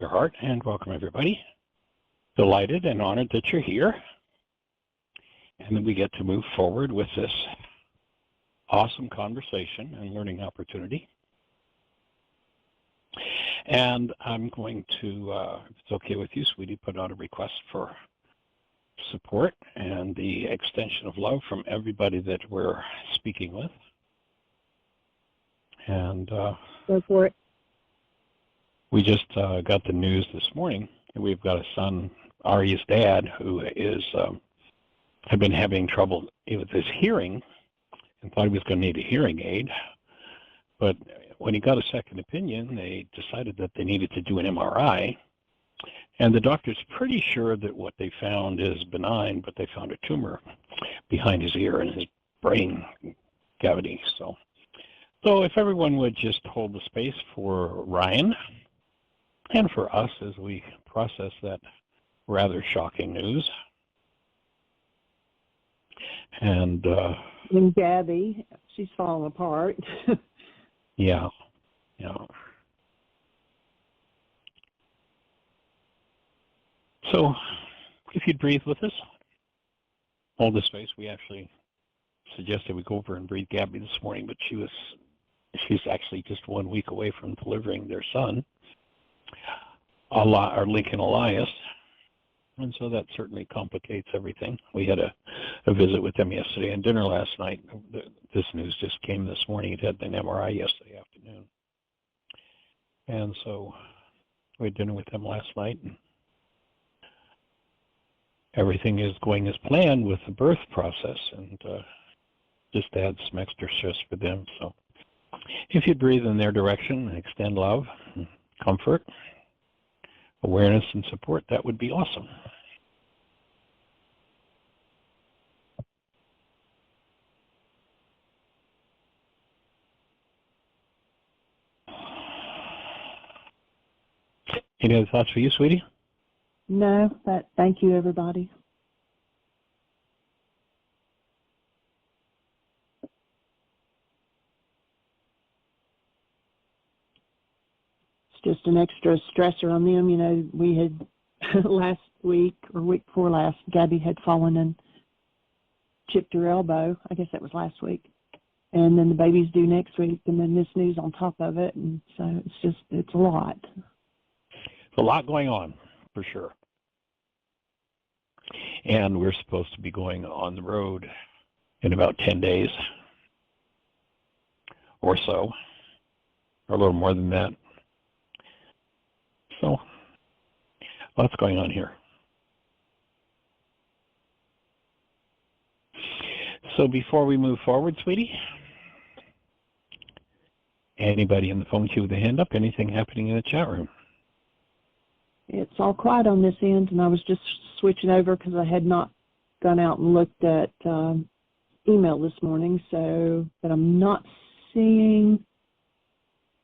your heart, and welcome everybody. Delighted and honored that you're here, and that we get to move forward with this awesome conversation and learning opportunity. And I'm going to, if it's okay with you, sweetie, put out a request for support and the extension of love from everybody that we're speaking with. And go for it. We just got the news this morning. We've got a son, Ari's dad, who is had been having trouble with his hearing and thought he was going to need a hearing aid. But when he got a second opinion, they decided that they needed to do an MRI. And the doctor's pretty sure that what they found is benign, but they found a tumor behind his ear and his brain cavity. So if everyone would just hold the space for Ryan and for us as we process that rather shocking news. And Gabby, she's falling apart. yeah. So if you'd breathe with us, hold the space. We actually suggested we go over and breathe Gabby this morning, but she's actually just 1 week away from delivering their son, Lincoln Elias. And so that certainly complicates everything. We had a visit with them yesterday and dinner last night. This news just came this morning. It had an MRI yesterday afternoon. And so we had dinner with them last night. And everything is going as planned with the birth process, and just adds some extra stress for them. So if you breathe in their direction and extend love, and comfort, awareness, and support, that would be awesome. Any other thoughts for you, sweetie? No, thank you, everybody. Just an extra stressor on them. You know, we had last week or week before last, Gabby had fallen and chipped her elbow. I guess that was last week. And then the baby's due next week, and then this news on top of it. And so it's a lot. It's a lot going on, for sure. And we're supposed to be going on the road in about 10 days or so, or a little more than that. So, lots going on here. So before we move forward, sweetie, anybody in the phone queue with a hand up? Anything happening in the chat room? It's all quiet on this end, and I was just switching over because I had not gone out and looked at email this morning, but I'm not seeing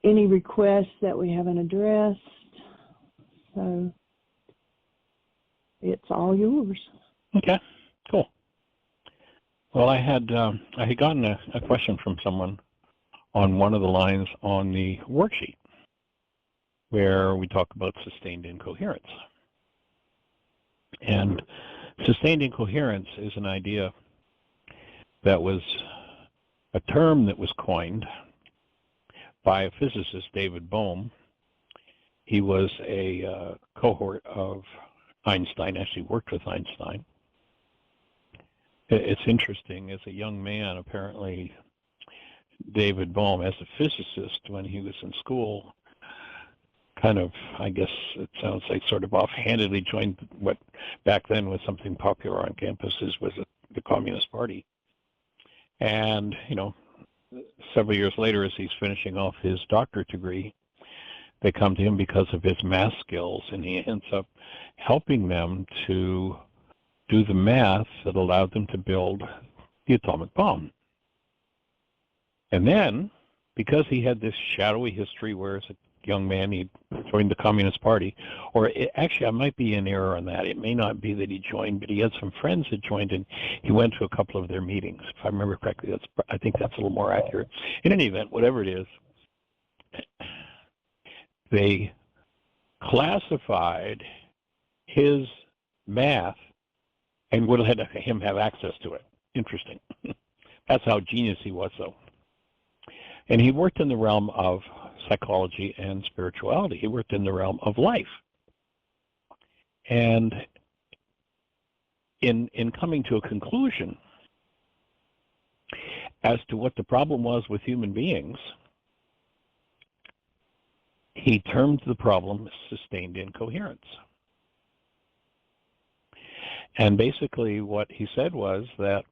any requests that we haven't addressed. So it's all yours. Okay, cool. Well, I had gotten a question from someone on one of the lines on the worksheet where we talk about sustained incoherence. And sustained incoherence is an idea that was a term that was coined by a physicist, David Bohm. He was a cohort of Einstein, actually worked with Einstein. It's interesting, as a young man, apparently, David Bohm, as a physicist, when he was in school, kind of, I guess it sounds like sort of offhandedly joined what back then was something popular on campuses, was the Communist Party. And, several years later, as he's finishing off his doctorate degree, they come to him because of his math skills, and he ends up helping them to do the math that allowed them to build the atomic bomb. And then, because he had this shadowy history where as a young man he joined the Communist Party, actually I might be in error on that. It may not be that he joined, but he had some friends that joined, and he went to a couple of their meetings. If I remember correctly, I think that's a little more accurate. In any event, whatever it is, they classified his math and would have let him have access to it. Interesting. That's how genius he was, though. And he worked in the realm of psychology and spirituality. He worked in the realm of life. And in coming to a conclusion as to what the problem was with human beings, he termed the problem sustained incoherence. And basically what he said was that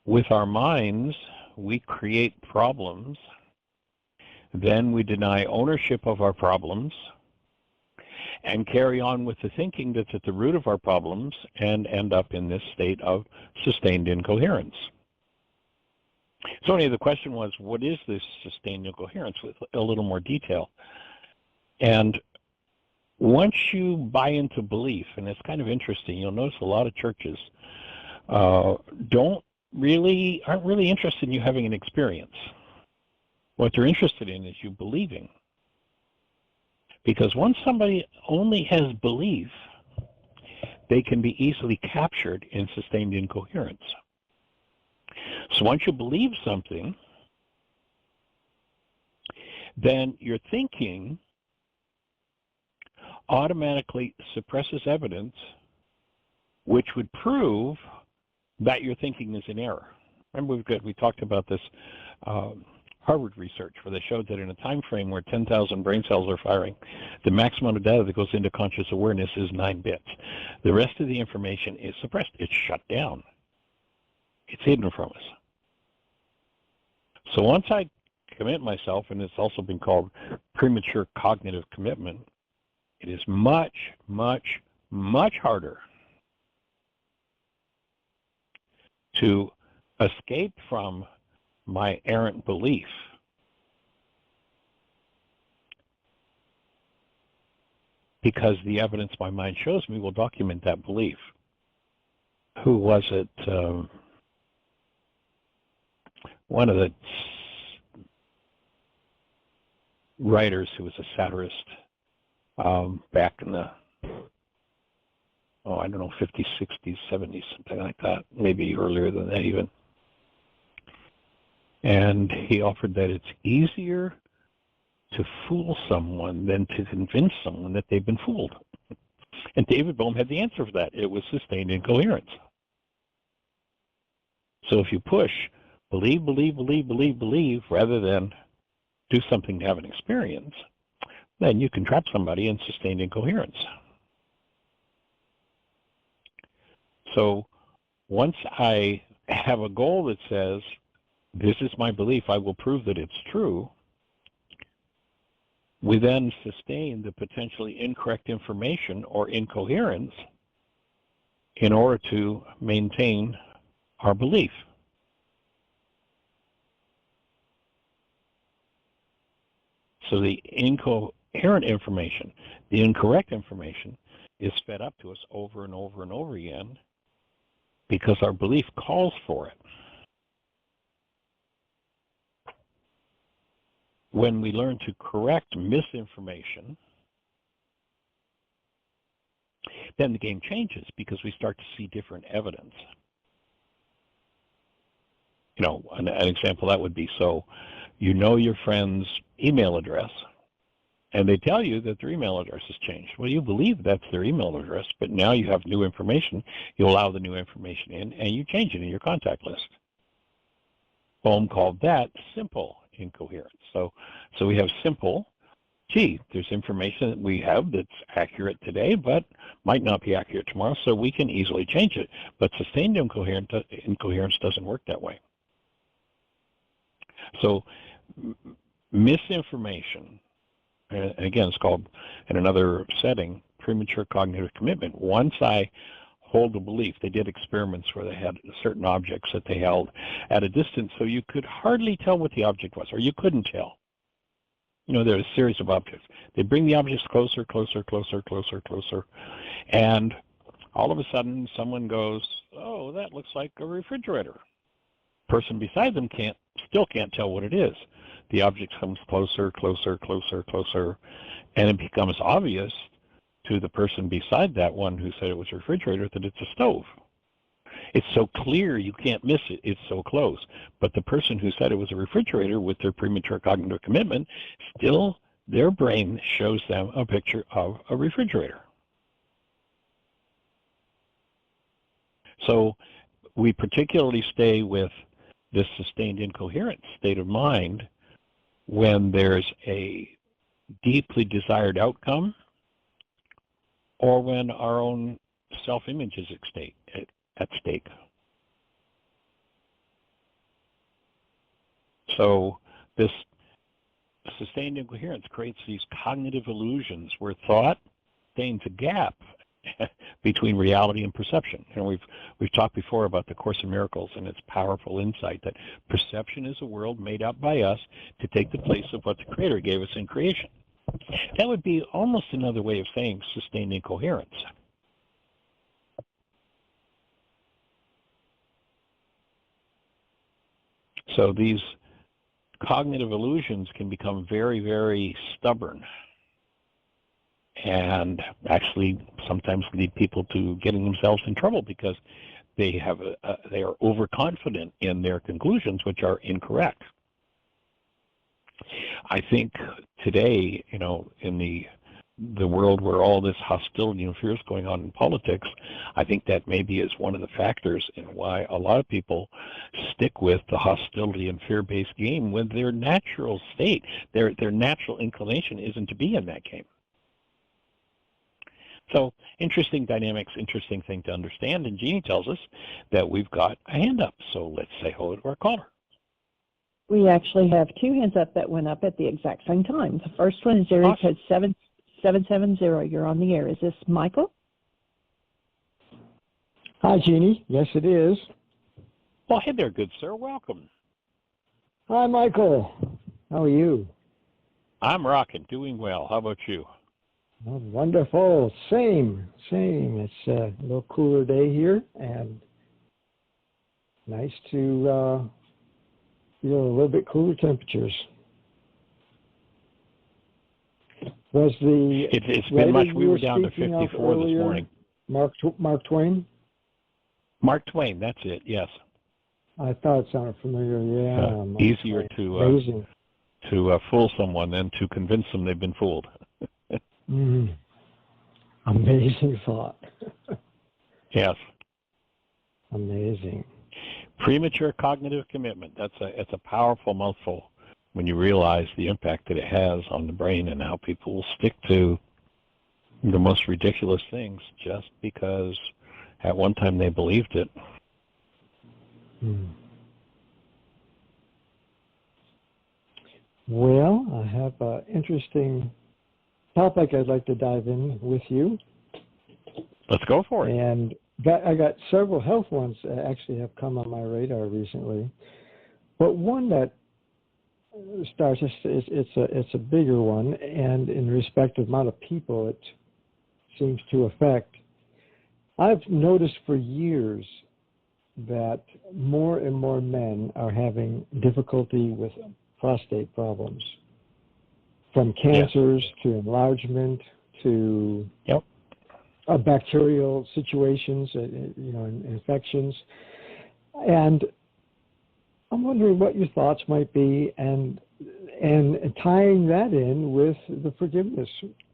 with our minds, we create problems, then we deny ownership of our problems, and carry on with the thinking that's at the root of our problems and end up in this state of sustained incoherence. So the question was, what is this sustained incoherence, with a little more detail? And once you buy into belief, and it's kind of interesting, you'll notice a lot of churches aren't really interested in you having an experience. What they're interested in is you believing. Because once somebody only has belief, they can be easily captured in sustained incoherence. So once you believe something, then your thinking automatically suppresses evidence which would prove that your thinking is in error. Remember, we talked about this Harvard research where they showed that in a time frame where 10,000 brain cells are firing, the maximum of data that goes into conscious awareness is 9 bits. The rest of the information is suppressed. It's shut down. It's hidden from us. So once I commit myself, and it's also been called premature cognitive commitment, it is much, much, much harder to escape from my errant belief because the evidence my mind shows me will document that belief. Who was it? One of the writers who was a satirist back in the, 50s, 60s, 70s, something like that, maybe earlier than that even. And he offered that it's easier to fool someone than to convince someone that they've been fooled. And David Bohm had the answer for that. It was sustained incoherence. So if you push, believe, rather than do something to have an experience, then you can trap somebody in sustained incoherence. So once I have a goal that says, this is my belief, I will prove that it's true, we then sustain the potentially incorrect information or incoherence in order to maintain our belief. So the incoherent information, the incorrect information, is fed up to us over and over and over again because our belief calls for it. When we learn to correct misinformation, then the game changes because we start to see different evidence. An example that would be, so you know your friend's email address, and they tell you that their email address has changed. Well, you believe that's their email address, but now you have new information. You allow the new information in, and you change it in your contact list. Bohm called that simple incoherence. So we have simple, there's information that we have that's accurate today, but might not be accurate tomorrow, so we can easily change it. But sustained incoherence doesn't work that way. So misinformation, and again, it's called, in another setting, premature cognitive commitment. Once I hold a belief, they did experiments where they had certain objects that they held at a distance so you could hardly tell what the object was, or you couldn't tell. There was a series of objects. They bring the objects closer, and all of a sudden someone goes, oh, that looks like a refrigerator. person beside them still can't tell what it is. The object comes closer, closer, closer, closer, and it becomes obvious to the person beside that one who said it was a refrigerator that it's a stove. It's so clear you can't miss it. It's so close. But the person who said it was a refrigerator, with their premature cognitive commitment, still their brain shows them a picture of a refrigerator. So we particularly stay with this sustained incoherent state of mind when there's a deeply desired outcome, or when our own self-image is at stake. So this sustained incoherence creates these cognitive illusions where thought stains a gap between reality and perception. And we've talked before about the Course in Miracles and its powerful insight that perception is a world made up by us to take the place of what the Creator gave us in creation. That would be almost another way of saying sustained incoherence. So these cognitive illusions can become very, very stubborn, and actually sometimes lead people to getting themselves in trouble because they are overconfident in their conclusions, which are incorrect. I think today, in the world where all this hostility and fear is going on in politics, I think that maybe is one of the factors in why a lot of people stick with the hostility and fear-based game when their natural state, their natural inclination isn't to be in that game. So interesting dynamics, interesting thing to understand. And Jeanie tells us that we've got a hand up. So let's say hello to our caller. We actually have two hands up that went up at the exact same time. The first one is area code 7770. You're on the air. Is this Michael? Hi, Jeanie. Yes, it is. Well, hey there, good sir. Welcome. Hi, Michael. How are you? I'm rocking, doing well. How about you? Oh, wonderful. Same. It's a little cooler day here, and nice to feel a little bit cooler temperatures. It's been much. We were down to 54 this morning. Mark Twain? Mark Twain, that's it, yes. I thought it sounded familiar, yeah. Easier to fool someone than to convince them they've been fooled. Amazing thought. Yes. Amazing. Premature cognitive commitment. It's a powerful mouthful when you realize the impact that it has on the brain and how people will stick to the most ridiculous things just because at one time they believed it. Well, I have an interesting topic I'd like to dive in with you. Let's go for it. And I got several health ones that actually have come on my radar recently. But one that starts, it's a bigger one, and in respect of the amount of people it seems to affect. I've noticed for years that more and more men are having difficulty with prostate problems, from cancers to enlargement to bacterial situations, infections. And I'm wondering what your thoughts might be, and tying that in with the forgiveness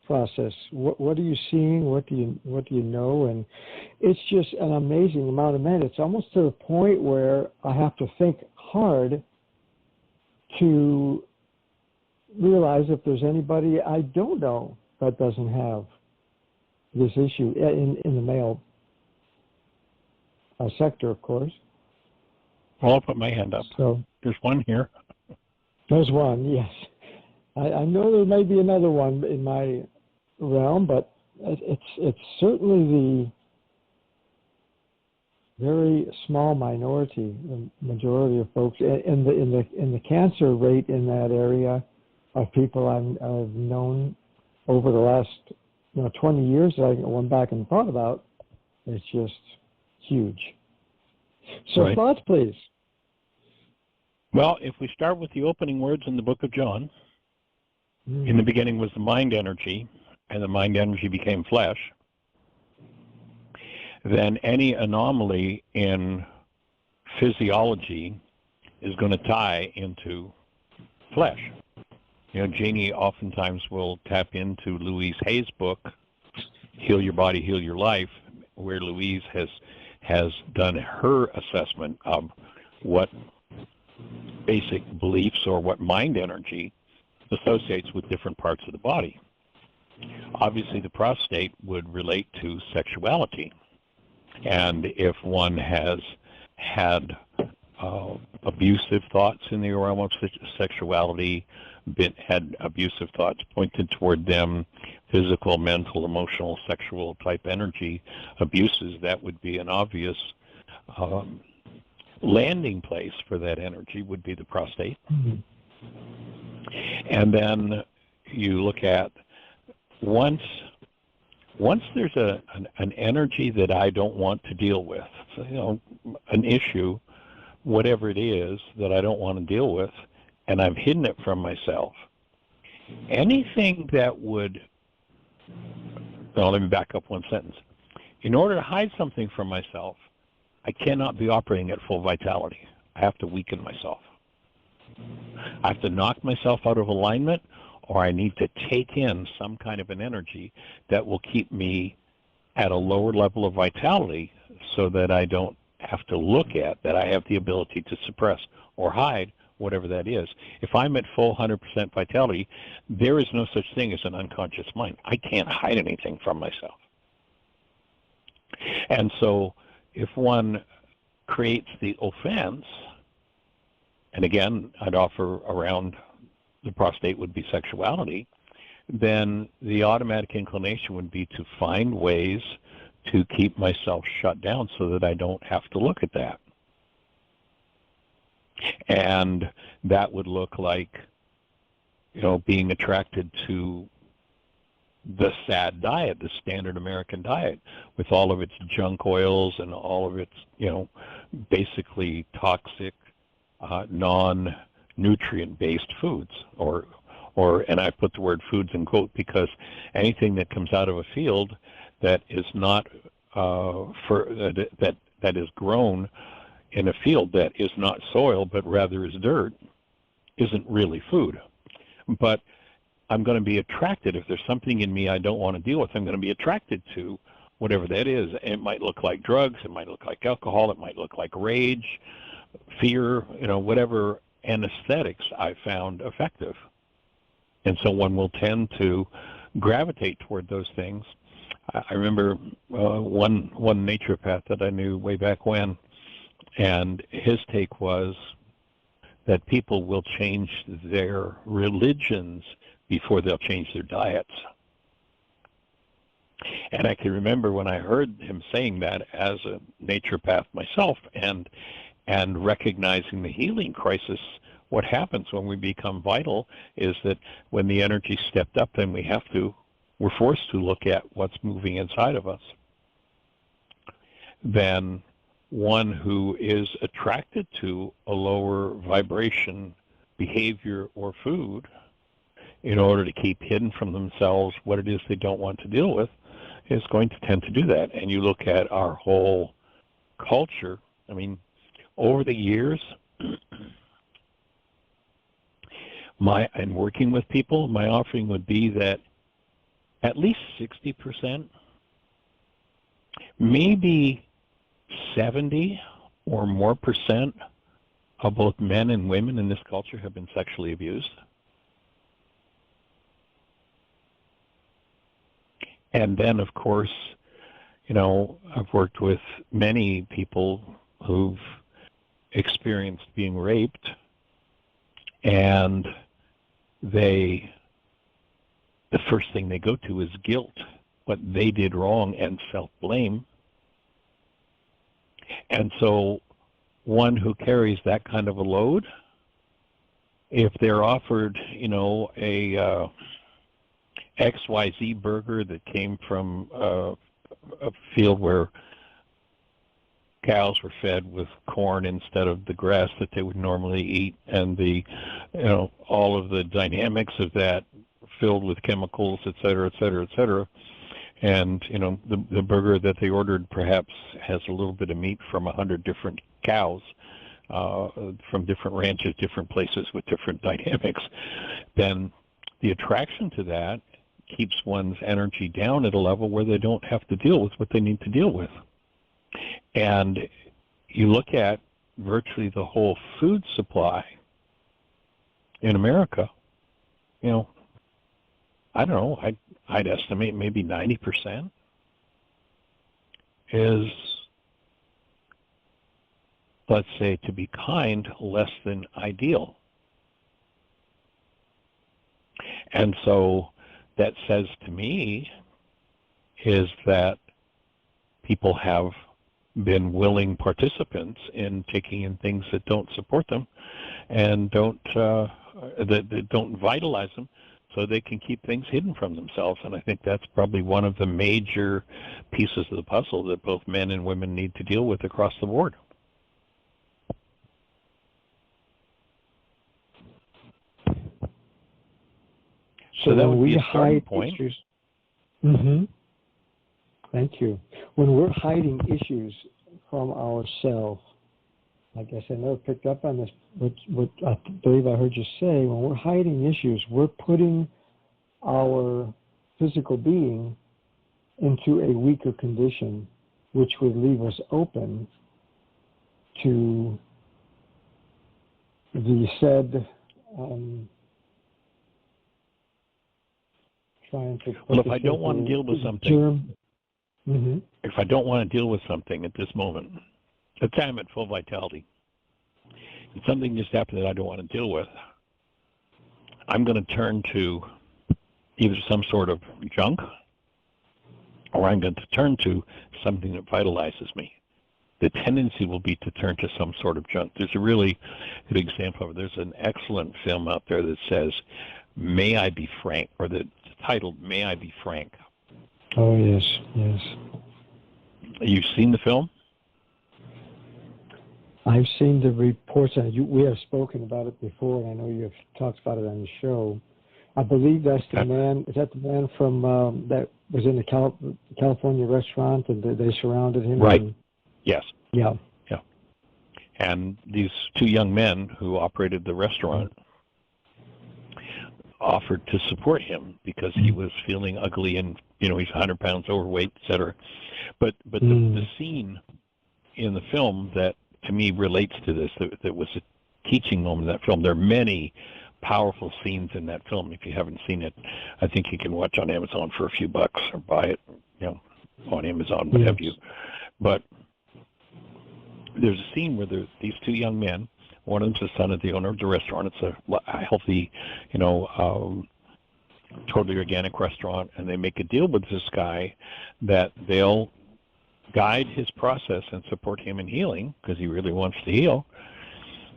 process. What are you seeing? What do you know? And it's just an amazing amount of men. It's almost to the point where I have to think hard to realize if there's anybody I don't know that doesn't have this issue in the male sector, of course. Well, I'll put my hand up. So there's one here. There's one, yes. I know there may be another one in my realm, but it's certainly the very small minority. The majority of folks in the cancer rate in that area of people I've known over the last 20 years that I went back and thought about, it's just huge. So Thoughts, please. Well, if we start with the opening words in the book of John, in the beginning was the mind energy, and the mind energy became flesh, then any anomaly in physiology is going to tie into flesh. You know, Jeanie oftentimes will tap into Louise Hay's book, Heal Your Body, Heal Your Life, where Louise has done her assessment of what basic beliefs or what mind energy associates with different parts of the body. Obviously, the prostate would relate to sexuality. And if one has had abusive thoughts in the realm of sexuality, had abusive thoughts pointed toward them, physical, mental, emotional, sexual type energy abuses, that would be an obvious landing place for that energy would be the prostate. Mm-hmm. And then you look at once there's an energy that I don't want to deal with, so, you know, an issue, whatever it is that I don't want to deal with, and I've hidden it from myself, anything that would, well, let me back up one sentence. In order to hide something from myself, I cannot be operating at full vitality. I have to weaken myself. I have to knock myself out of alignment, or I need to take in some kind of an energy that will keep me at a lower level of vitality so that I don't have to look at, that I have the ability to suppress or hide whatever that is. If I'm at full 100% vitality, there is no such thing as an unconscious mind. I can't hide anything from myself. And so if one creates the offense, and again, I'd offer around the prostate would be sexuality, then the automatic inclination would be to find ways to keep myself shut down so that I don't have to look at that. And that would look like, you know, being attracted to the SAD diet, the standard American diet, with all of its junk oils and all of its, you know, basically toxic, non-nutrient-based foods, or, and I put the word foods in quote because anything that comes out of a field that is not that is grown in a field that is not soil but rather is dirt isn't really food. But I'm going to be attracted, if there's something in me I don't want to deal with, I'm going to be attracted to whatever that is. It might look like drugs, it might look like alcohol, it might look like rage, fear, you know, whatever anesthetics I found effective. And so one will tend to gravitate toward those things. I remember one naturopath that I knew way back when, and his take was that people will change their religions before they'll change their diets. And I can remember when I heard him saying that as a naturopath myself, and recognizing the healing crisis. What happens when we become vital is that when the energy stepped up, then we're forced to look at what's moving inside of us. Then one who is attracted to a lower vibration behavior or food in order to keep hidden from themselves what it is they don't want to deal with is going to tend to do that. And you look at our whole culture, I mean, over the years, and working with people, my offering would be that at least 60%, maybe 70 or more percent of both men and women in this culture have been sexually abused. And then, of course, you know, I've worked with many people who've experienced being raped, and the first thing they go to is guilt, what they did wrong, and self-blame. And so one who carries that kind of a load, if they're offered, you know, a XYZ burger that came from a field where cows were fed with corn instead of the grass that they would normally eat, and all of the dynamics of that filled with chemicals, et cetera, et cetera, et cetera. And the burger that they ordered perhaps has a little bit of meat from 100 different cows from different ranches, different places with different dynamics. Then the attraction to that keeps one's energy down at a level where they don't have to deal with what they need to deal with. And you look at virtually the whole food supply in America, I don't know, I'd estimate maybe 90% is, let's say, to be kind, less than ideal. And so that says to me is that people have been willing participants in taking in things that don't support them and that don't vitalize them, so they can keep things hidden from themselves. And I think that's probably one of the major pieces of the puzzle that both men and women need to deal with across the board. So that would be a starting point. Mm-hmm. Thank you. When we're hiding issues from ourselves, I guess I never picked up on this, what I believe I heard you say, when we're hiding issues, we're putting our physical being into a weaker condition, which would leave us open to the said trying to. Well, if I don't want to deal with something, mm-hmm. If I don't want to deal with something at this moment, let's say I'm at full vitality, and something just happened that I don't want to deal with, I'm going to turn to either some sort of junk, or I'm going to turn to something that vitalizes me. The tendency will be to turn to some sort of junk. There's a really good example of it. There's an excellent film out there that says, "May I Be Frank," or the titled "May I Be Frank." Oh, yes, yes. You've seen the film? I've seen the reports, and we have spoken about it before, and I know you've talked about it on the show. I believe that's the man, is that the man from, that was in the California restaurant, and they surrounded him? Right. And, yes. Yeah. Yeah. And these two young men who operated the restaurant offered to support him because he was feeling ugly and, he's 100 pounds overweight, et cetera. But the scene in the film that, to me, relates to this, that was a teaching moment in that film. There are many powerful scenes in that film. If you haven't seen it, I think you can watch on Amazon for a few bucks or buy it, on Amazon, what have you. But there's a scene where these two young men, one of them's the son of the owner of the restaurant. It's a healthy, totally organic restaurant, and they make a deal with this guy that they'll guide his process and support him in healing because he really wants to heal,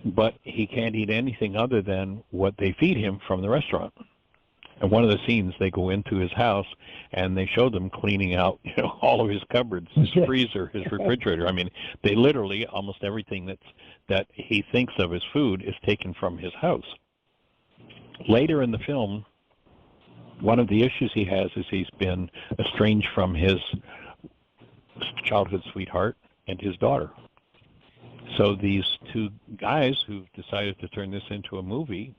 but he can't eat anything other than what they feed him from the restaurant. And one of the scenes, they go into his house and they show them cleaning out, all of his cupboards, his freezer, his refrigerator. I mean, they literally, almost everything that he thinks of as food is taken from his house. Later in the film, one of the issues he has is he's been estranged from his childhood sweetheart and his daughter. So these two guys who've decided to turn this into a movie,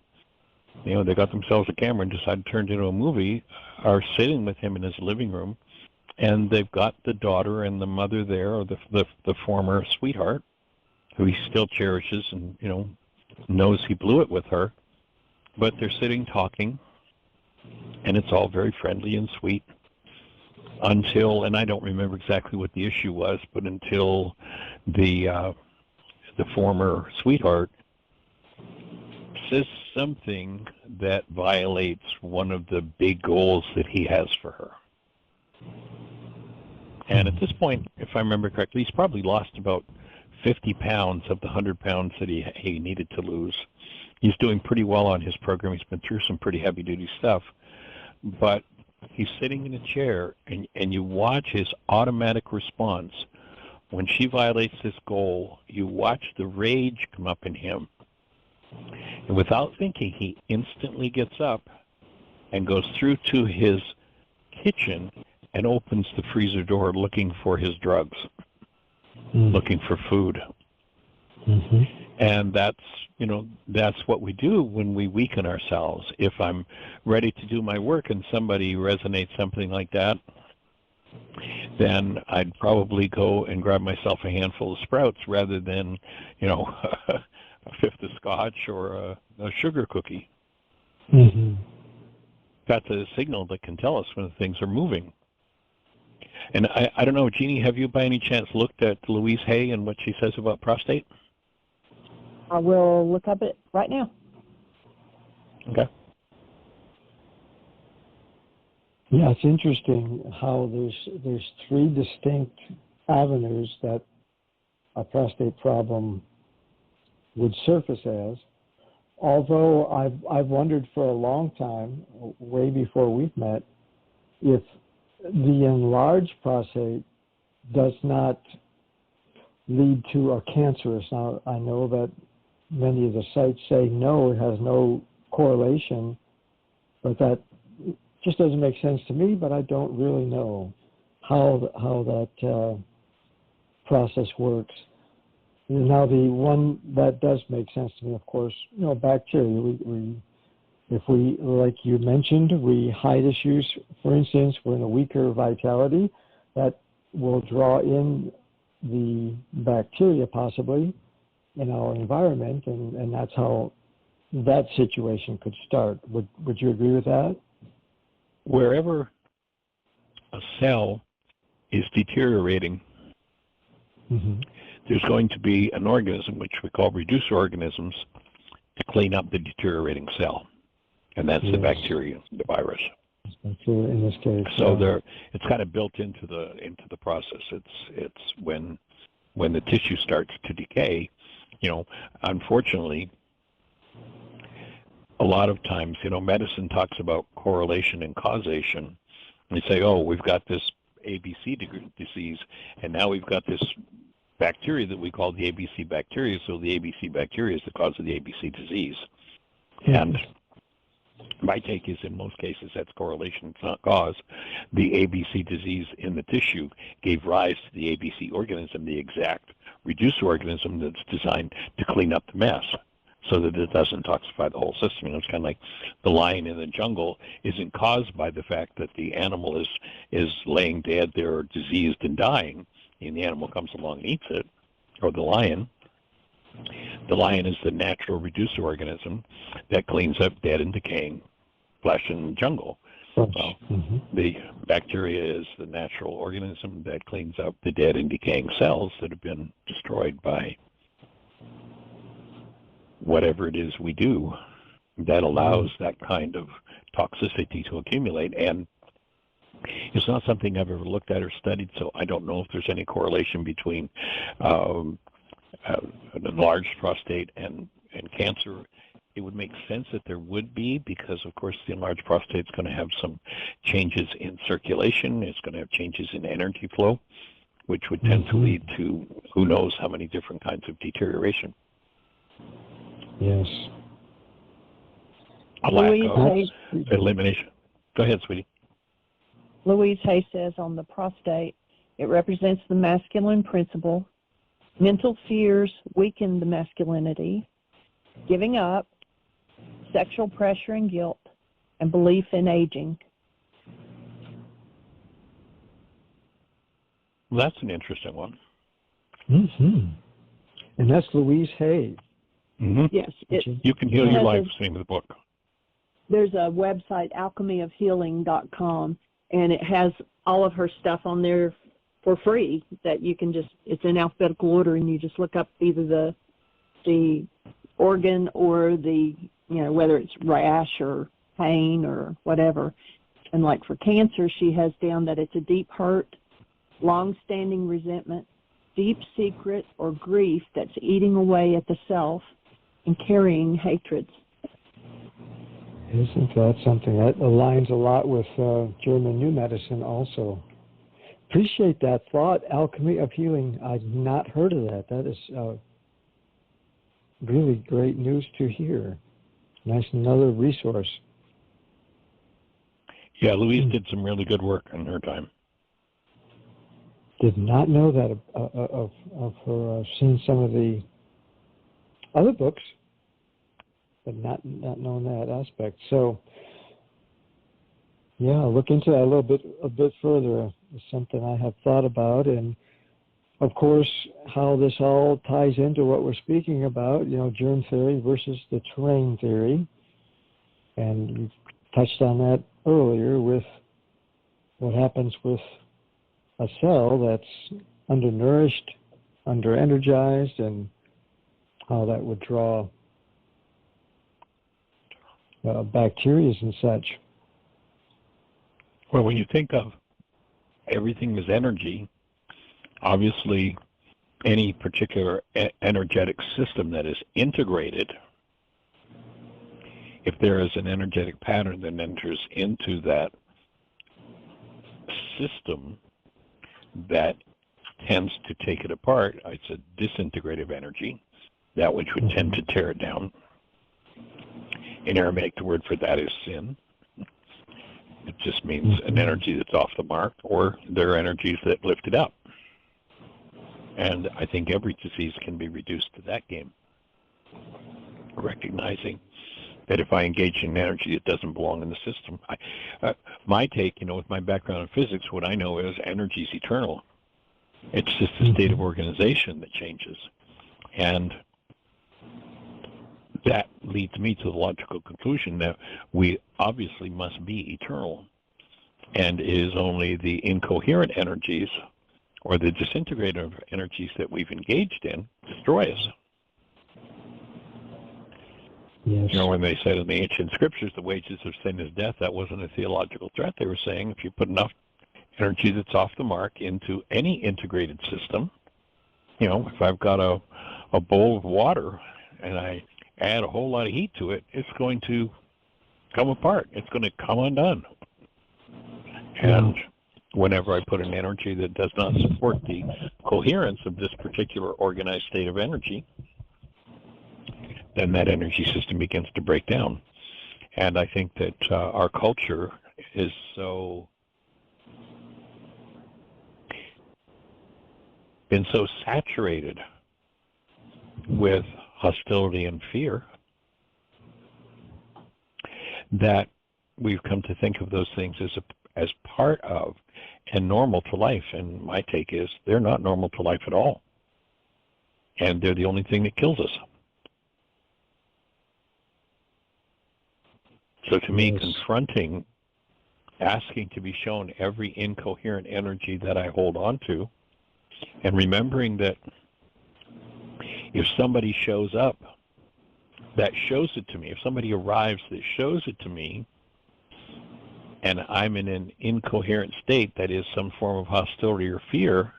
they got themselves a camera and decided to turn it into a movie, are sitting with him in his living room, and they've got the daughter and the mother there, or the former sweetheart, who he still cherishes and, knows he blew it with her, but they're sitting talking, and it's all very friendly and sweet until, and I don't remember exactly what the issue was, but until the former sweetheart says something that violates one of the big goals that he has for her. And at this point, if I remember correctly, he's probably lost about 50 pounds of the 100 pounds that he needed to lose. He's doing pretty well on his program. He's been through some pretty heavy-duty stuff. But he's sitting in a chair, and you watch his automatic response when she violates this goal, you watch the rage come up in him. And without thinking, he instantly gets up and goes through to his kitchen and opens the freezer door looking for his drugs, looking for food. Mm-hmm. And that's what we do when we weaken ourselves. If I'm ready to do my work and somebody resonates something like that, then I'd probably go and grab myself a handful of Sprouts rather than, a fifth of scotch or a sugar cookie. Mm-hmm. That's a signal that can tell us when things are moving. And I don't know, Jeanie, have you by any chance looked at Louise Hay and what she says about prostate? I will look up it right now. Okay. Yeah, it's interesting how there's three distinct avenues that a prostate problem would surface as. Although I've wondered for a long time, way before we've met, if the enlarged prostate does not lead to a cancerous. Now, I know that many of the sites say no, it has no correlation, but that just doesn't make sense to me, but I don't really know how that process works. Now, the one that does make sense to me, of course, bacteria. If we, like you mentioned, we hide issues, for instance, we're in a weaker vitality, that will draw in the bacteria possibly in our environment, and that's how that situation could start. Would you agree with that? Wherever a cell is deteriorating, there's going to be an organism, which we call reducer organisms, to clean up the deteriorating cell. And that's the bacteria, the virus. In this case. So it's kind of built into the process. It's when the tissue starts to decay, unfortunately, a lot of times, medicine talks about correlation and causation. They say, oh, we've got this ABC disease, and now we've got this bacteria that we call the ABC bacteria, so the ABC bacteria is the cause of the ABC disease. And my take is in most cases that's correlation, it's not cause. The ABC disease in the tissue gave rise to the ABC organism, the exact reducer organism that's designed to clean up the mess so that it doesn't toxify the whole system. It's kind of like the lion in the jungle isn't caused by the fact that the animal is laying dead there or diseased and dying, and the animal comes along and eats it, or the lion. The lion is the natural reducer organism that cleans up dead and decaying flesh in the jungle. Well, the bacteria is the natural organism that cleans up the dead and decaying cells that have been destroyed by whatever it is we do that allows that kind of toxicity to accumulate. And it's not something I've ever looked at or studied, so I don't know if there's any correlation between an enlarged prostate and cancer. It would make sense that there would be, because of course the enlarged prostate is going to have some changes in circulation. It's going to have changes in energy flow, which would tend to lead to who knows how many different kinds of deterioration. Yes. A lack of elimination. Go ahead, sweetie. Louise Hay says on the prostate, it represents the masculine principle. Mental fears weaken the masculinity. Giving up, sexual pressure and guilt, and belief in aging. Well, that's an interesting one. And that's Louise Hay. Yes. You Can Heal Your Life is the name of the book. There's a website, alchemyofhealing.com, and it has all of her stuff on there for free that you can it's in alphabetical order, and you just look up either the organ or the, whether it's rash or pain or whatever. And like for cancer, she has down that it's a deep hurt, long-standing resentment, deep secret or grief that's eating away at the self and carrying hatreds. Isn't that something? That aligns a lot with German New Medicine also. appreciate that thought, alchemy of healing. I've not heard of that. That is really great news to hear. Nice, another resource. Yeah, Louise did some really good work in her time. Did not know that of her. I've seen some of the other books, but not knowing that aspect. So, yeah, I'll look into that a bit further. It's something I have thought about, and of course, how this all ties into what we're speaking about. Germ theory versus the terrain theory, and we touched on that earlier with what happens with a cell that's undernourished, underenergized, and how that would draw bacteria and such. Well, when you think of everything as energy, obviously any particular energetic system that is integrated, if there is an energetic pattern that enters into that system that tends to take it apart, it's a disintegrative energy, that which would tend to tear it down. In Aramaic, the word for that is sin. It just means an energy that's off the mark, or there are energies that lift it up. And I think every disease can be reduced to that game, recognizing that if I engage in energy that doesn't belong in the system, my take, with my background in physics, what I know is energy is eternal. It's just a state of organization that changes. And that leads me to the logical conclusion that we obviously must be eternal, and it is only the incoherent energies or the disintegrative energies that we've engaged in destroy us. Yes. When they said in the ancient scriptures, the wages of sin is death, that wasn't a theological threat. They were saying if you put enough energy that's off the mark into any integrated system, if I've got a bowl of water and I add a whole lot of heat to it, it's going to come apart. It's going to come undone. And whenever I put an energy that does not support the coherence of this particular organized state of energy, then that energy system begins to break down. And I think that our culture is been so saturated with hostility and fear that we've come to think of those things as part of and normal to life. And my take is they're not normal to life at all. And they're the only thing that kills us. So to me, confronting, asking to be shown every incoherent energy that I hold on to, and remembering that if somebody shows up that shows it to me, if somebody arrives that shows it to me, and I'm in an incoherent state that is some form of hostility or fear,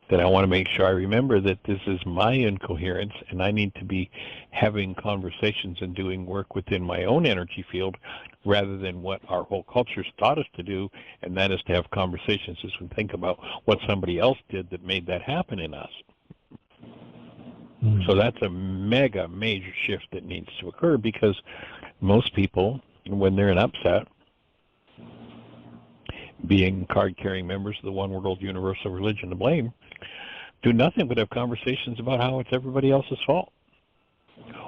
then I want to make sure I remember that this is my incoherence, and I need to be having conversations and doing work within my own energy field rather than what our whole culture's taught us to do, and that is to have conversations as we think about what somebody else did that made that happen in us. So that's a major shift that needs to occur, because most people, when they're in upset, being card-carrying members of the one world universal religion of blame, do nothing but have conversations about how it's everybody else's fault.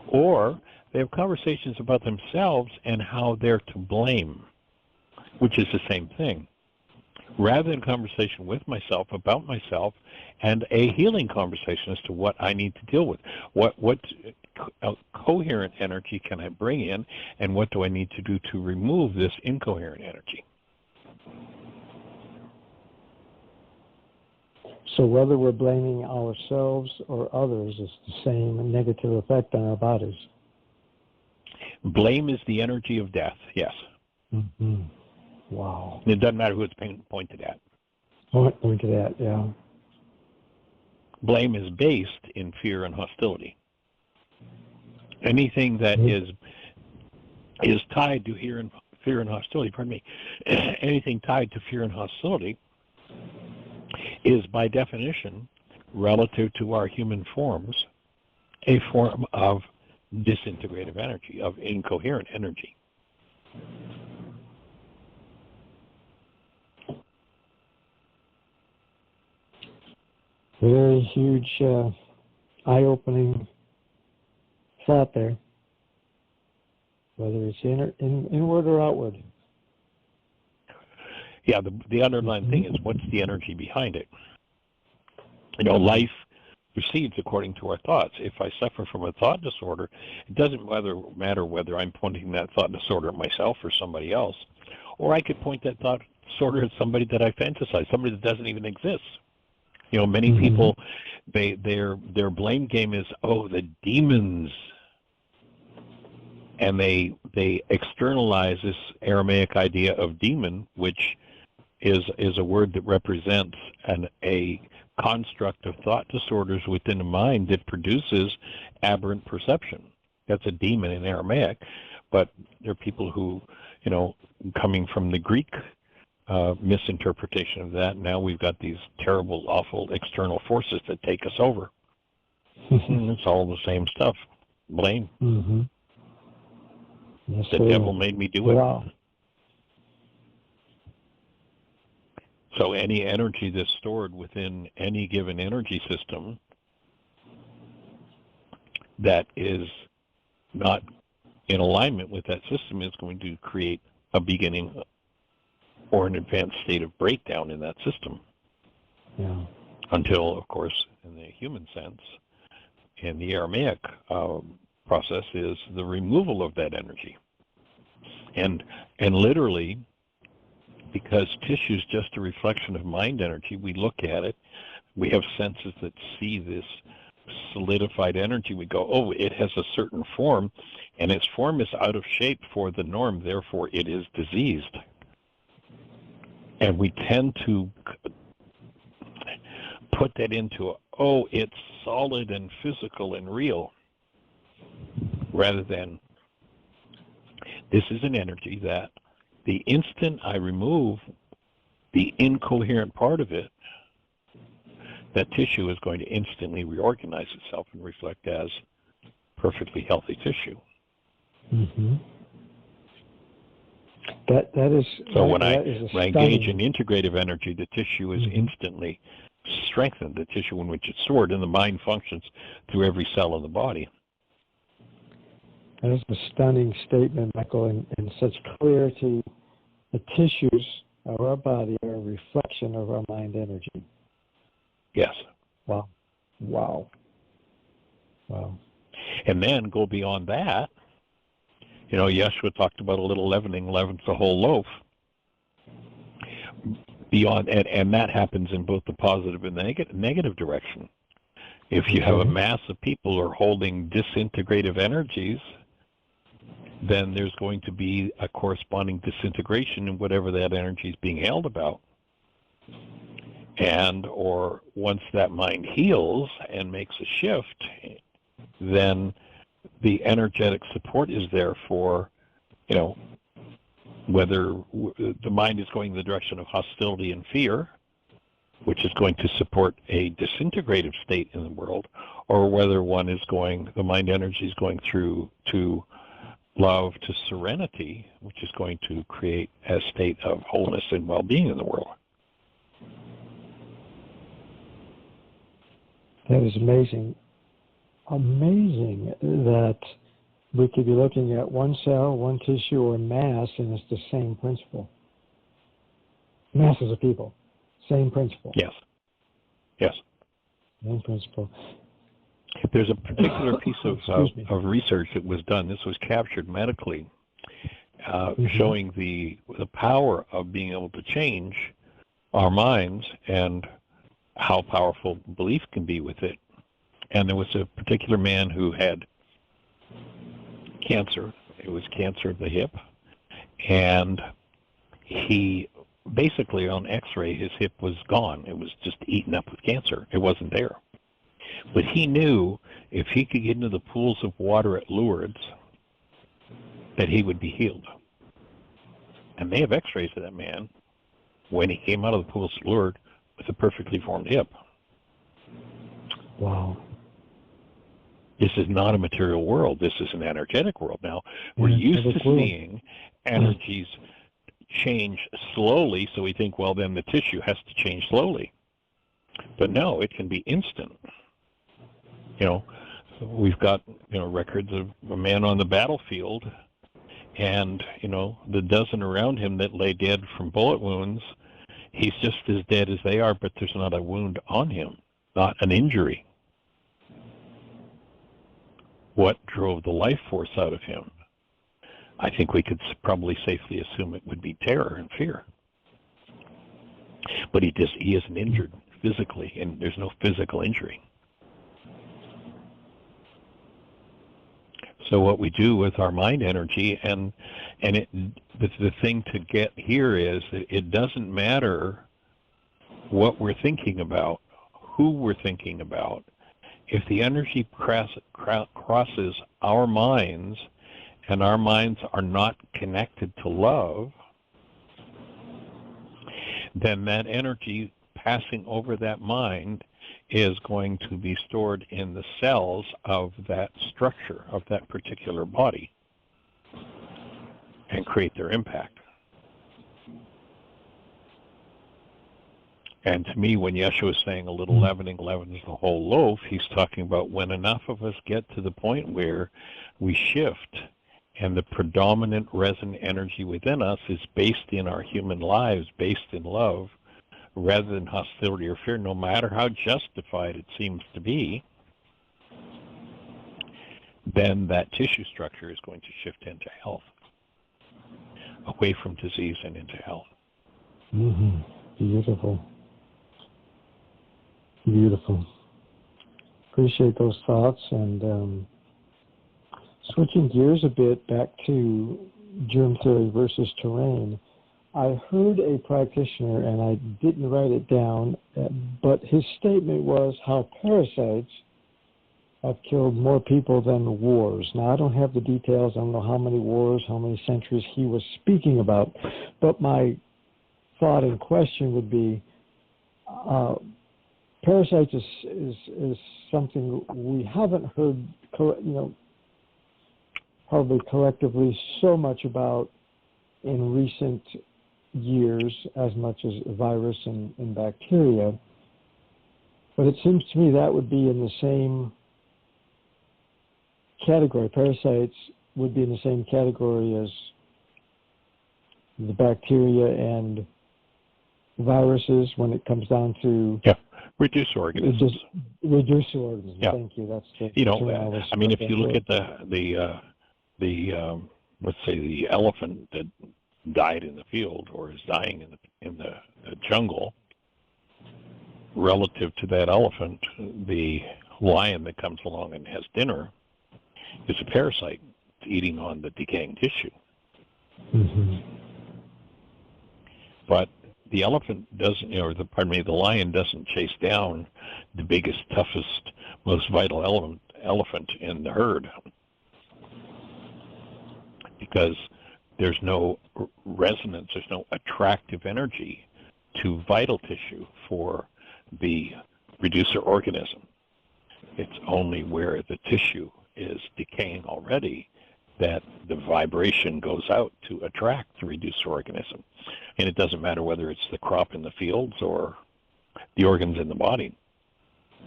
Or they have conversations about themselves and how they're to blame, which is the same thing. Rather than conversation with myself, about myself, and a healing conversation as to what I need to deal with. What coherent energy can I bring in, and what do I need to do to remove this incoherent energy? So whether we're blaming ourselves or others, it's the same negative effect on our bodies. Blame is the energy of death, yes. Mm-hmm. Wow. It doesn't matter who it's pointed at. Pointed at, yeah. Blame is based in fear and hostility. Anything that is tied to fear and hostility, anything tied to fear and hostility is by definition, relative to our human forms, a form of disintegrative energy, of incoherent energy. Very huge, eye-opening thought there, whether it's inward or outward. Yeah, the underlying thing is, what's the energy behind it? You know, life proceeds according to our thoughts. If I suffer from a thought disorder, it doesn't matter whether I'm pointing that thought disorder at myself or somebody else, or I could point that thought disorder at somebody that I fantasize, somebody that doesn't even exist. You know, many people, their blame game is, oh, the demons, and they externalize this Aramaic idea of demon, which is a word that represents a construct of thought disorders within the mind that produces aberrant perception. That's a demon in Aramaic, but there are people who, you know, coming from the Greek misinterpretation of that, now we've got these terrible, awful external forces that take us over. It's all the same stuff. Blame. Yes, the devil made me do it. Wow. So any energy that's stored within any given energy system that is not in alignment with that system is going to create a beginning or an advanced state of breakdown in that system. Yeah. Until, of course, in the human sense, in the Aramaic process is the removal of that energy. And literally, because tissue is just a reflection of mind energy, we look at it, we have senses that see this solidified energy, we go, oh, it has a certain form, and its form is out of shape for the norm, therefore it is diseased. And we tend to put that into, oh, it's solid and physical and real, rather than this is an energy that the instant I remove the incoherent part of it, that tissue is going to instantly reorganize itself and reflect as perfectly healthy tissue. That is. So when I engage in integrative energy, the tissue is instantly strengthened, the tissue in which it's stored, and the mind functions through every cell in the body. That is a stunning statement, Michael, and such clarity. The tissues of our body are a reflection of our mind energy. Yes. Wow. Wow. Wow. And then go beyond that. You know, Yeshua talked about a little leavening leavens the whole loaf. Beyond, and that happens in both the positive and the negative direction. If you have a mass of people who are holding disintegrative energies, then there's going to be a corresponding disintegration in whatever that energy is being held about. And, or once that mind heals and makes a shift, then the energetic support is there for, you know, whether the mind is going in the direction of hostility and fear, which is going to support a disintegrative state in the world, or whether one is going, the mind energy is going through to love, to serenity, which is going to create a state of wholeness and well-being in the world. That is amazing. Amazing that we could be looking at one cell, one tissue, or mass, and it's the same principle. Masses of people, same principle. Yes. Yes. Same principle. There's a particular piece of research that was done. This was captured medically, showing the power of being able to change our minds and how powerful belief can be with it. And there was a particular man who had cancer. It was cancer of the hip. And he basically, on x-ray, his hip was gone. It was just eaten up with cancer. It wasn't there. But he knew if he could get into the pools of water at Lourdes, that he would be healed. And they have x-rays of that man when he came out of the pools at Lourdes with a perfectly formed hip. Wow. This is not a material world. This is an energetic world. Now, we're used to seeing energies change slowly, so we think, well, then the tissue has to change slowly. But no, it can be instant. We've got, records of a man on the battlefield, and, the dozen around him that lay dead from bullet wounds, he's just as dead as they are, but there's not a wound on him, not an injury. What drove the life force out of him? I think we could probably safely assume it would be terror and fear. But he isn't injured physically, and there's no physical injury. So what we do with our mind energy, the thing to get here is that it doesn't matter what we're thinking about, who we're thinking about. If the energy crosses our minds, and our minds are not connected to love, then that energy passing over that mind is going to be stored in the cells of that structure, of that particular body, and create their impact. And to me, when Yeshua is saying a little leavening leavens the whole loaf, he's talking about when enough of us get to the point where we shift and the predominant resonant energy within us is based in our human lives, based in love, rather than hostility or fear, no matter how justified it seems to be, then that tissue structure is going to shift into health, away from disease and into health. Mm-hmm. Beautiful. Beautiful. Appreciate those thoughts. And switching gears a bit back to germ theory versus terrain, I heard a practitioner, and I didn't write it down, but his statement was how parasites have killed more people than wars. Now, I don't have the details. I don't know how many wars, how many centuries he was speaking about, but my thought and question would be, parasites is something we haven't heard, probably collectively so much about in recent years as much as virus and bacteria. But it seems to me that would be in the same category. Parasites would be in the same category as the bacteria and viruses when it comes down to reduce organisms. Reduce organisms. Yeah. Thank you. That's the if you look at the let's say the elephant that died in the field or is dying in the jungle, relative to that elephant, the lion that comes along and has dinner is a parasite eating on the decaying tissue. Mm-hmm. But the elephant doesn't, the lion doesn't chase down the biggest, toughest, most vital elephant in the herd, because there's no resonance, there's no attractive energy to vital tissue for the reducer organism. It's only where the tissue is decaying already that the vibration goes out to attract the reducer organism. And it doesn't matter whether it's the crop in the fields or the organs in the body.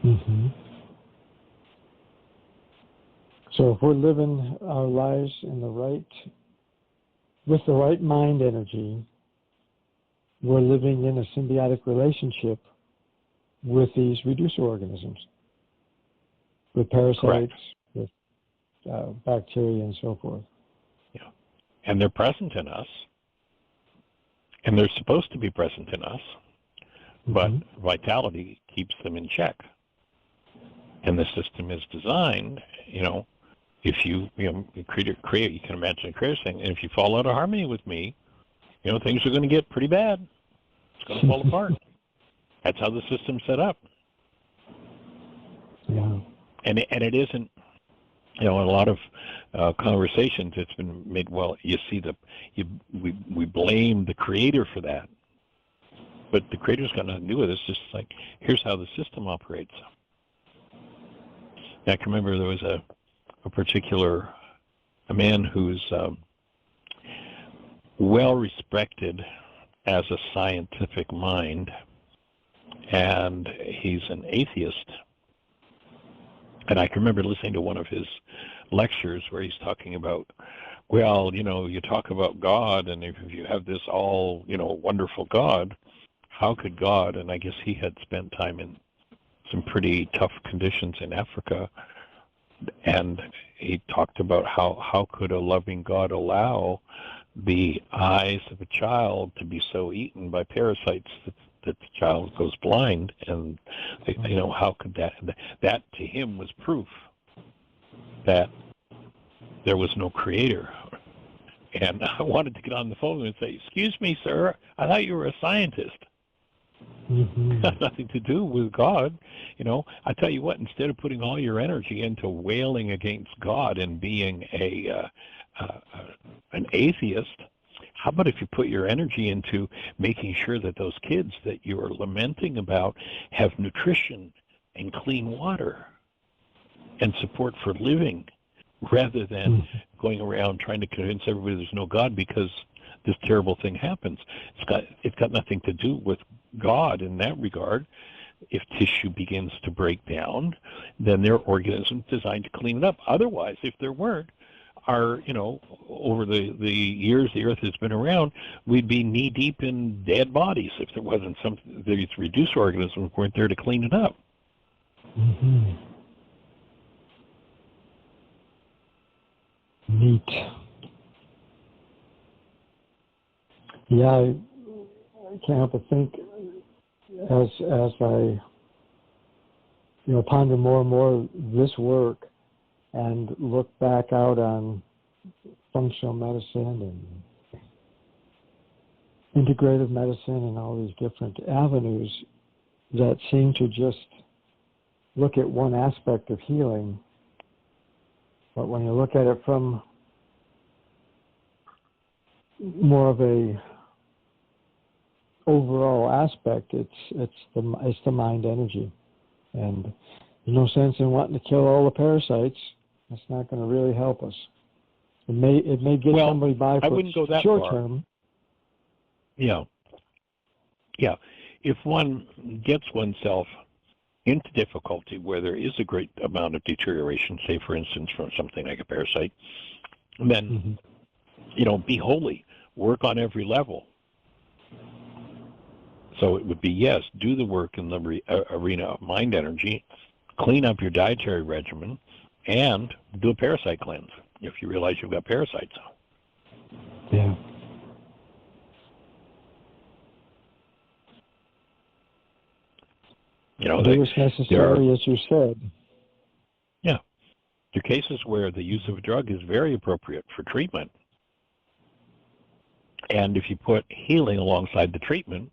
Mm-hmm. So if we're living our lives with the right mind energy, we're living in a symbiotic relationship with these reducer organisms, with parasites, correct, with bacteria, and so forth. Yeah, and they're present in us, and they're supposed to be present in us, but vitality keeps them in check. And the system is designed, if you create, you can imagine a creator saying, and if you fall out of harmony with me, things are going to get pretty bad. It's going to fall apart. That's how the system's set up. Yeah. And it isn't, in a lot of conversations, it's been made, well, you see, we blame the creator for that. but the Creator's got nothing to do with it. It's just like, here's how the system operates. I can remember there was a man who's well respected as a scientific mind, and he's an atheist. And I can remember listening to one of his lectures where he's talking about, well, you talk about God, and if you have this all, wonderful God, how could God, and I guess he had spent time in some pretty tough conditions in Africa, and he talked about how could a loving God allow the eyes of a child to be so eaten by parasites that the child goes blind, and how could that to him was proof that there was no Creator. And I wanted to get on the phone and say, excuse me, sir, I thought you were a scientist. Mm-hmm. It has nothing to do with God. I tell you what, instead of putting all your energy into wailing against God and being an atheist, how about if you put your energy into making sure that those kids that you are lamenting about have nutrition and clean water and support for living, rather than going around trying to convince everybody there's no God because this terrible thing happens. It's got nothing to do with God in that regard. If tissue begins to break down, then there are organisms designed to clean it up. Otherwise, if there weren't, over the years the Earth has been around, we'd be knee deep in dead bodies if there wasn't these reducer organisms weren't there to clean it up. Mm-hmm. Neat. Yeah, I can't help but think as I ponder more and more this work and look back out on functional medicine and integrative medicine and all these different avenues that seem to just look at one aspect of healing. But when you look at it from more of a overall aspect, it's the mind energy, and there's no sense in wanting to kill all the parasites. That's not going to really help us. It may get somebody by for I wouldn't go that short far. term. Yeah. If one gets oneself into difficulty where there is a great amount of deterioration, say for instance from something like a parasite, then be holy, work on every level. So it would be, yes, do the work in the arena of mind energy, clean up your dietary regimen, and do a parasite cleanse if you realize you've got parasites. Yeah. Do as necessary, as you said. Yeah. There are cases where the use of a drug is very appropriate for treatment. And if you put healing alongside the treatment,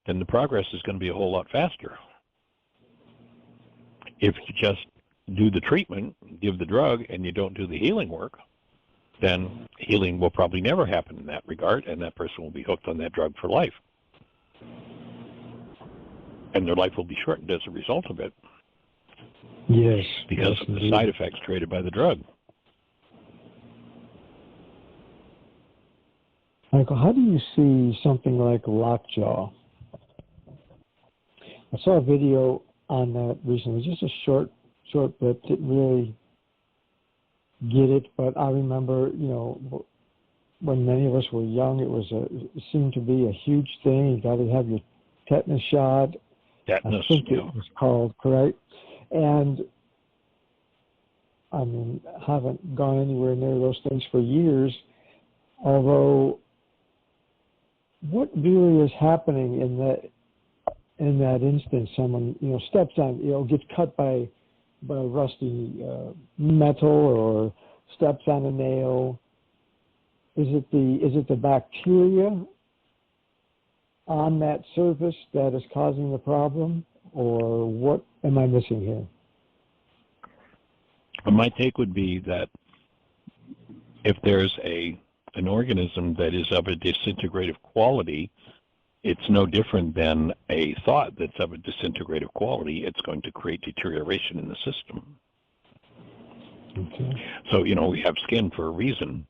then the progress is going to be a whole lot faster. If you just do the treatment, give the drug, and you don't do the healing work, then healing will probably never happen in that regard, and that person will be hooked on that drug for life. And their life will be shortened as a result of it. Yes. Because of the side effects created by the drug. Michael, how do you see something like lockjaw? I saw a video on that recently, just a short blip. Didn't really get it, but I remember, when many of us were young, it seemed to be a huge thing. You got to have your tetanus shot. Tetanus, I think it was called, correct? And I mean, haven't gone anywhere near those things for years. Although, what really is happening in that instance? Someone steps on, gets cut by rusty metal or steps on a nail. Is it the bacteria on that surface that is causing the problem, or what am I missing here? My take would be that if there's an organism that is of a disintegrative quality, it's no different than a thought that's of a disintegrative quality. It's going to create deterioration in the system. Okay. So, we have skin for a reason.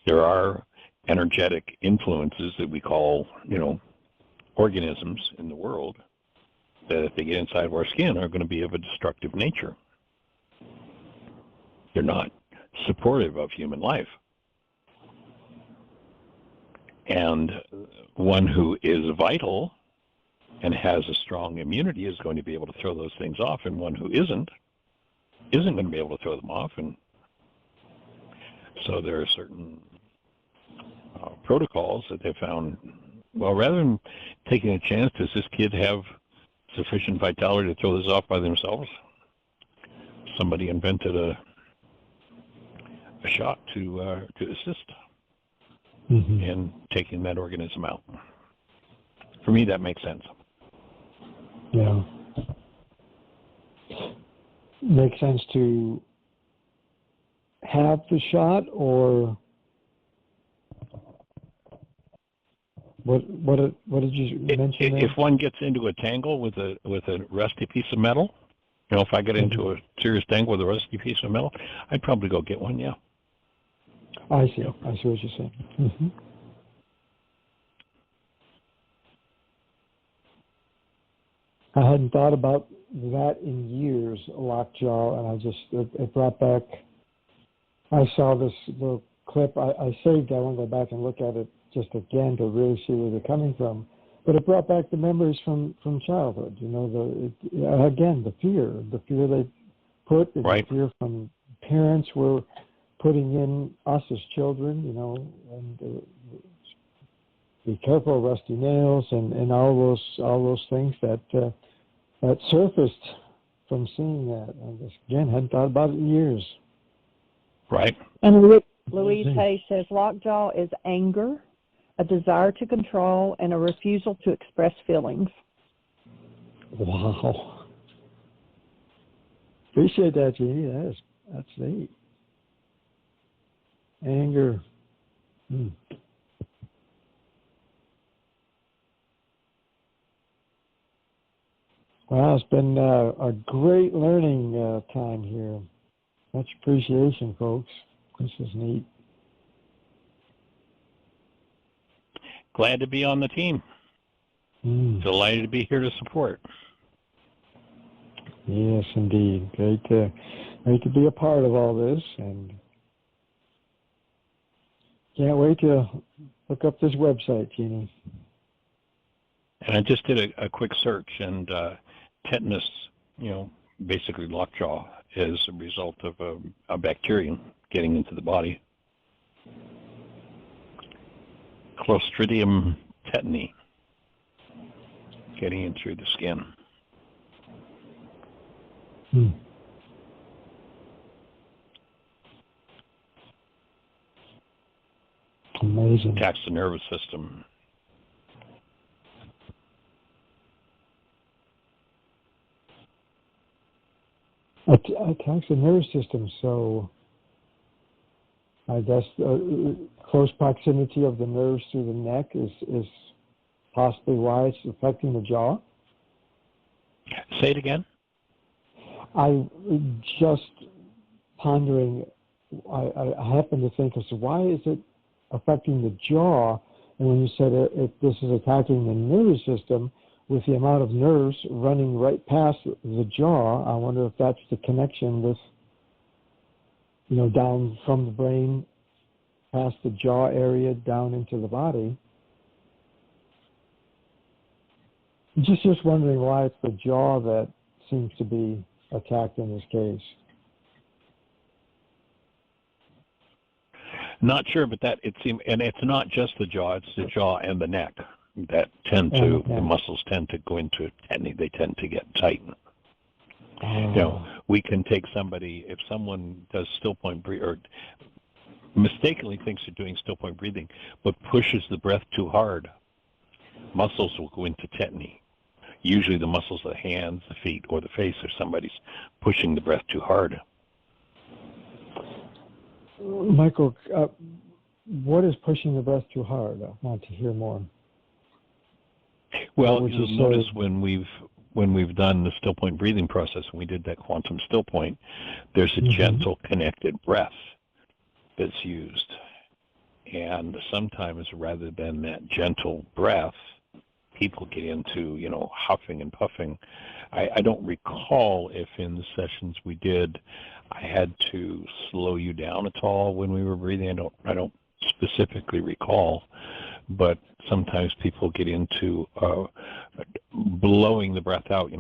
There are energetic influences that we call, organisms in the world that if they get inside of our skin are going to be of a destructive nature. They're not supportive of human life. And one who is vital and has a strong immunity is going to be able to throw those things off, and one who isn't going to be able to throw them off. And so there are certain protocols that they found, well, rather than taking a chance, does this kid have sufficient vitality to throw this off by themselves? Somebody invented a shot to assist in taking that organism out. For me, that makes sense. Yeah. Makes sense to have the shot, or what did you mention there? If one gets into a tangle with a rusty piece of metal, if I get into a serious tangle with a rusty piece of metal, I'd probably go get one, yeah. I see. I see what you're saying. Mm-hmm. I hadn't thought about that in years, lockjaw, and it brought back. I saw this little clip. I saved. I want to go back and look at it just again to really see where they're coming from. But it brought back the memories from childhood. Again, the fear they put, and right. The fear from parents were putting in us as children, and be careful, rusty nails, and all those things that surfaced from seeing that. I just, again, hadn't thought about it in years. Right. And Louise Hay says lockjaw is anger, a desire to control, and a refusal to express feelings. Wow. Appreciate that, Jeanie. That's neat. Anger. Well, it's been a great learning time here. Much appreciation, folks. This is neat. Glad to be on the team. Delighted to be here to support. Yes, indeed. Great to be a part of all this, and can't wait to look up this website, Jeanie. And I just did a quick search, and tetanus, basically lockjaw, is a result of a bacterium getting into the body. Clostridium tetani, getting in through the skin. Amazing. Attacks the nervous system. Attacks the nervous system, so I guess close proximity of the nerves to the neck is possibly why it's affecting the jaw. Say it again. I just pondering. I happen to think as to why is it affecting the jaw, and when you said if this is attacking the nervous system, with the amount of nerves running right past the jaw, I wonder if that's the connection with, down from the brain, past the jaw area, down into the body. Just wondering why it's the jaw that seems to be attacked in this case. Not sure, but that it seems, and it's not just the jaw; it's the jaw and the neck that tend to the muscles tend to go into tetany. They tend to get tight. We can take somebody if someone does still point breathing or mistakenly thinks they're doing still point breathing, but pushes the breath too hard, muscles will go into tetany. Usually, the muscles of the hands, the feet, or the face, if somebody's pushing the breath too hard. Michael, what is pushing the breath too hard? I want to hear more. Well, you'll notice when we've done the still point breathing process, and we did that quantum still point, there's a gentle connected breath that's used. And sometimes rather than that gentle breath, people get into, huffing and puffing. I don't recall if in the sessions we did, I had to slow you down at all when we were breathing. I don't specifically recall, but sometimes people get into blowing the breath out,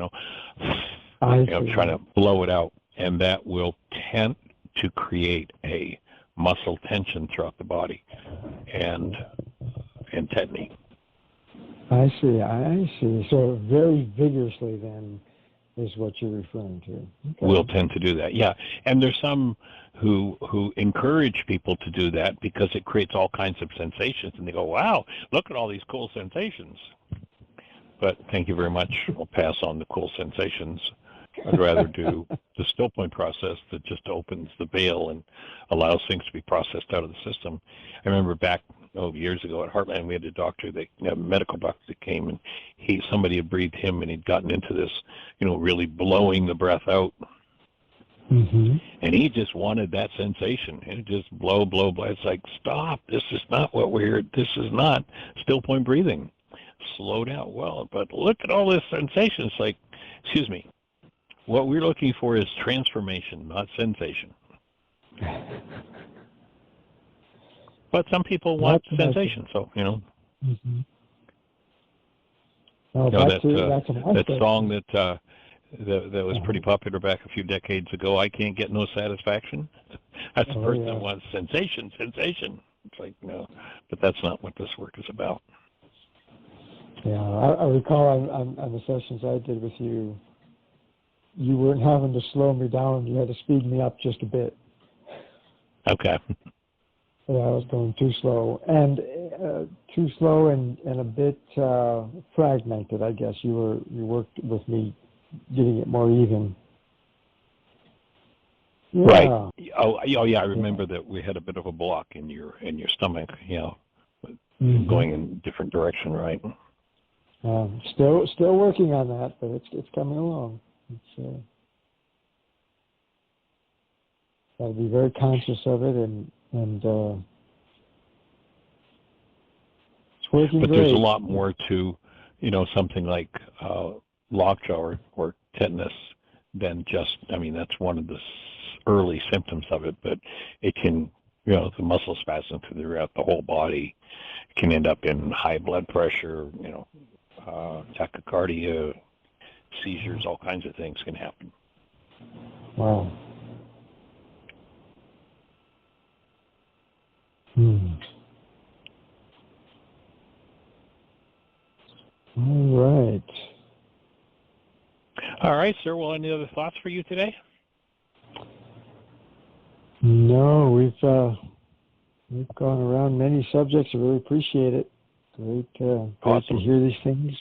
trying to blow it out, and that will tend to create a muscle tension throughout the body and tetany. I see. So very vigorously then is what you're referring to. Okay. We'll tend to do that, yeah. And there's some who encourage people to do that because it creates all kinds of sensations, and they go, wow, look at all these cool sensations. But thank you very much. We'll pass on the cool sensations. I'd rather do the still point process that just opens the veil and allows things to be processed out of the system. I remember back years ago at Heartland, we had a medical doctor that came, and somebody had breathed him, and he'd gotten into this, really blowing the breath out. And he just wanted that sensation. And just blow. It's like, stop. This is not what this is not still point breathing. Slow down. Well, but look at all this sensation. It's like, excuse me. What we're looking for is transformation, not sensation. But some people want sensation, so, Well, that song that was pretty popular back a few decades ago, I Can't Get No Satisfaction. That's the person that wants sensation. It's like, no, but that's not what this work is about. Yeah, I recall on the sessions I did with you, you weren't having to slow me down. You had to speed me up just a bit. Okay. Yeah, I was going too slow and a bit fragmented. I guess you worked with me getting it more even. Yeah. Right. Oh yeah. I remember that we had a bit of a block in your stomach. Going in different direction. Right. Still working on that, but it's coming along. I'll be very conscious of it, and it's working but great. There's a lot more to, something like lockjaw or tetanus than just, that's one of the early symptoms of it, but it can, the muscle spasm throughout the whole body can end up in high blood pressure, tachycardia, seizures, all kinds of things can happen. Wow. All right, sir. Well, any other thoughts for you today? No, we've gone around many subjects. I really appreciate it. Great Awesome. to hear these things.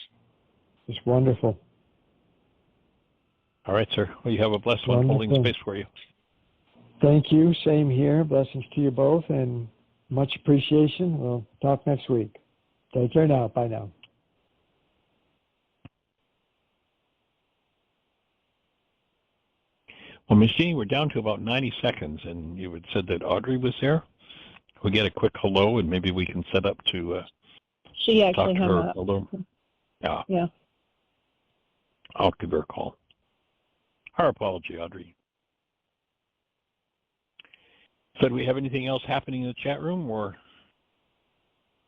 It's wonderful. All right, sir. Well, you have a blessed one. Holding space for you. Thank you. Same here. Blessings to you both, and much appreciation. We'll talk next week. Take care now. Bye now. Well, Ms. Jeanie, we're down to about 90 seconds, and you had said that Audrey was there. We get a quick hello, and maybe we can set up to she actually talk to her hung a little. Yeah. I'll give her a call. Our apology, Audrey. So do we have anything else happening in the chat room, or?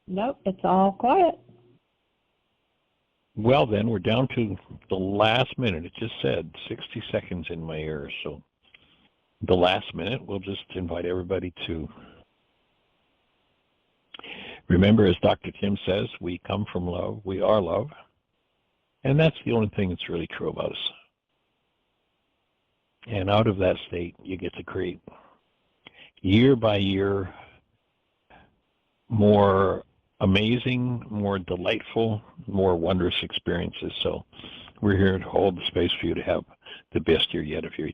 Nope, it's all quiet. Well, then, we're down to the last minute. It just said 60 seconds in my ears. So the last minute, we'll just invite everybody to remember, as Dr. Tim says, we come from love. We are love. And that's the only thing that's really true about us. And out of that state, you get to create, year by year, more amazing, more delightful, more wondrous experiences. So we're here to hold the space for you to have the best year yet of your